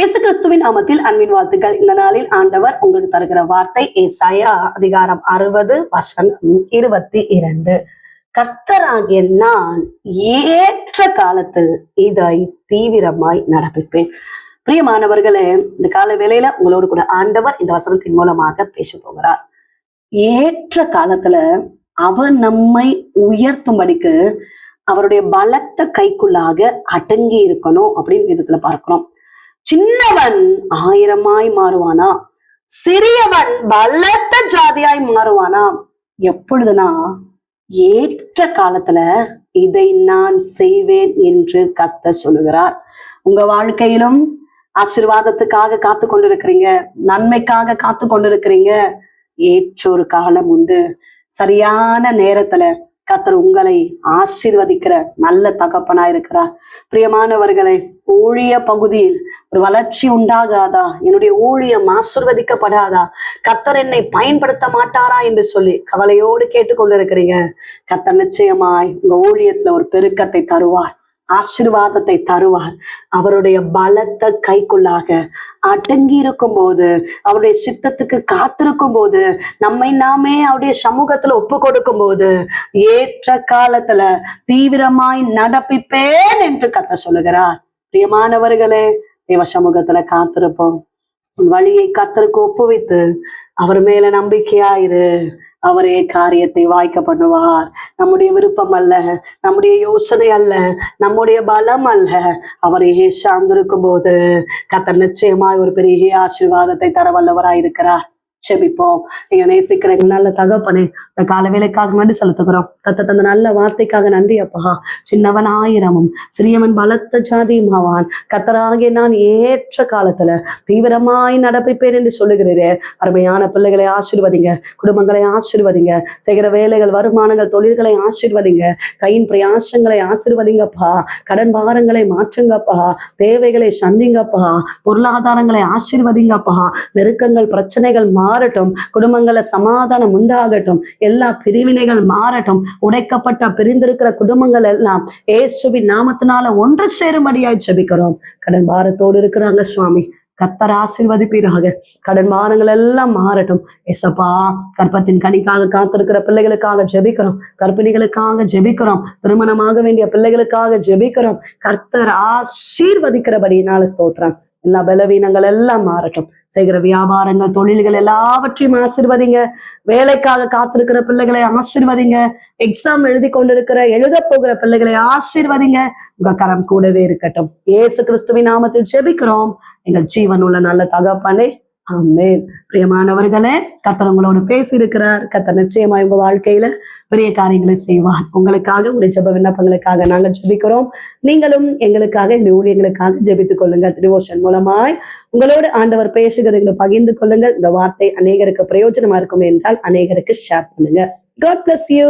இயேசு கிறிஸ்துவின் நாமத்தில் அன்பின் வாழ்த்துக்கள். இந்த நாளில் ஆண்டவர் உங்களுக்கு தருகிற வார்த்தை ஏசாயா அதிகாரம் 60 வசனம் 22. கர்த்தராகிய நான் ஏற்ற காலத்தில் இதை தீவிரமாய் நடப்பிப்பேன். பிரியமானவர்களே, இந்த கால வேளையில உங்களோடு கூட ஆண்டவர் இந்த வசனத்தின் மூலமாக பேச போகிறார். ஏற்ற காலத்துல அவர் நம்மை உயர்த்தும்படிக்கு அவருடைய பலத்த கைக்குள்ளாக அடங்கி இருக்கணும் அப்படின்னு விதத்துல பார்க்கிறோம். சின்னவன் 1000 மாறுவானா, சிறியவன் பலத்த ஜாதியாய் மாறுவானா. எப்பொழுதுனா ஏற்ற காலத்துல இதை நான் செய்வேன் என்று கர்த்தர் சொல்லுகிறார். உங்க வாழ்க்கையிலும் ஆசீர்வாதத்துக்காக காத்து கொண்டிருக்கிறீங்க, நன்மைக்காக காத்து கொண்டிருக்கிறீங்க. ஏற்ற ஒரு காலம் உண்டு. சரியான நேரத்துல கர்த்தர் உங்களை ஆசீர்வதிக்கிற நல்ல தகப்பனா இருக்கிறார். பிரியமானவர்களே, ஊழிய பகுதியில் ஒரு வளர்ச்சி உண்டாகாதா? என்னுடைய ஊழியம் ஆசீர்வதிக்கப்படாதா? கர்த்தர் என்னை பயன்படுத்த மாட்டாரா என்று சொல்லி கவலையோடு கேட்டுக்கொண்டிருக்கிறீங்க. கர்த்தர் நிச்சயமாய் உங்க ஊழியத்துல ஒரு பெருக்கத்தை தருவார், ஆசீர்வாதத்தை தருவார். அவருடைய பலத்த கைக்குள்ளாக அடங்கி இருக்கும் போது, அவருடைய சித்தத்துக்கு காத்திருக்கும் போது, நம்மை நாமே அவருடைய சமூகத்துல ஒப்பு கொடுக்கும் போது, ஏற்ற காலத்துல தீவிரமாய் நடப்பிப்பேன் என்று கர்த்தர் சொல்லுகிறார். பிரியமானவர்களே, தேவ சமூகத்துல காத்திருப்போம். உன் வழியை கர்த்தருக்கு ஒப்புவித்து அவர் மேல நம்பிக்கையாயிரு. அவரே காரியத்தை வாய்க்க பண்ணுவார். நம்முடைய விருப்பம் அல்ல, நம்முடைய யோசனை அல்ல, நம்முடைய பலம் அல்ல. அவரையே சார்ந்திருக்கும் போது கர்த்தர் நிச்சயமாய் ஒரு பெரிய ஆசீர்வாதத்தை தர வல்லவராயிருக்கிறார். செபிப்போம். நீங்க நேசிக்கிற நல்ல தகப்பனே, இந்த கால வேலைக்காக நன்றி செலுத்துகிறோம். கர்த்தர் தந்த நல்ல வார்த்தைக்காக நன்றி அப்பா. சின்னவன் 1000 சிறியவன் பலத்த ஜாதியும் ஆவான். கர்த்தராகிய நான் ஏற்ற காலத்துல தீவிரமாய் நடப்பிப்பேன் என்று சொல்லுகிறீரே. அருமையான பிள்ளைகளை ஆசீர்வதிங்க, குடும்பங்களை ஆசீர்வதிங்க, செய்கிற வேலைகள், வருமானங்கள், தொழில்களை ஆசீர்வதிங்க, கையின் பிரயாசங்களை ஆசீர்வதிங்கப்பா. கடன் பாரங்களை மாற்றுங்கப்பா, தேவைகளை சந்திங்கப்பா, பொருளாதாரங்களை ஆசீர்வதிங்கப்பா. நெருக்கங்கள், பிரச்சனைகள் மாறட்டும், குடும்பங்கள சமாதானம் உண்டாகட்டும், எல்லா பிரிவினைகள் மாறட்டும். உடைக்கப்பட்ட பிரிந்திருக்கிற குடும்பங்கள் எல்லாம் இயேசுவின் நாமத்தினால ஒன்று சேரும்படியாய் ஜெபிக்கிறோம். கடன் பாரத்தோடு இருக்கிறாங்க சுவாமி, கர்த்தர் ஆசீர்வதிப்பீராக. கடன் பாரங்கள் எல்லாம் மாறட்டும். எசப்பா, கற்பத்தின் கனிக்காக காத்திருக்கிற பிள்ளைகளுக்காக ஜெபிக்கிறோம், கர்ப்பிணிகளுக்காக ஜெபிக்கிறோம், திருமணமாக வேண்டிய பிள்ளைகளுக்காக ஜெபிக்கிறோம். கர்த்தர் ஆசீர்வதிக்கிறபடினால ஸ்தோத்திரம். எல்லா பலவீனங்கள் எல்லாம் மாறட்டும். செய்கிற வியாபாரங்கள், தொழில்கள் எல்லாவற்றையும் ஆசீர்வதிங்க. வேலைக்காக காத்திருக்கிற பிள்ளைகளை ஆசீர்வதிங்க. எக்ஸாம் எழுதி கொண்டிருக்கிற, எழுத போகிற பிள்ளைகளை ஆசீர்வதிங்க. உங்க கரம் கூடவே இருக்கட்டும். இயேசு கிறிஸ்துவின் நாமத்தில் ஜெபிக்கிறோம் எங்கள் ஜீவன் உள்ள நல்ல தகப்பனே, ஆமென். பிரியமானவர்களே, கர்த்தர் உங்களோடு பேசி இருக்கிறார். கர்த்தர் நிச்சயமாய் உங்க வாழ்க்கையில பெரிய காரியங்களை செய்வார். உங்களுக்காக, உங்களுடைய ஜெப விண்ணப்பங்களுக்காக நாங்கள் ஜெபிக்கிறோம். நீங்களும் எங்களுக்காக, எங்களுடைய ஊழியங்களுக்காக ஜெபித்துக் கொள்ளுங்க. டிவோஷன் மூலமாய் உங்களோடு ஆண்டவர் பேசுகிறதை பகிர்ந்து கொள்ளுங்கள். இந்த வார்த்தை அநேகருக்கு பிரயோஜனமா இருக்கும் என்றால் அநேகருக்கு ஷேர் பண்ணுங்க. God bless you.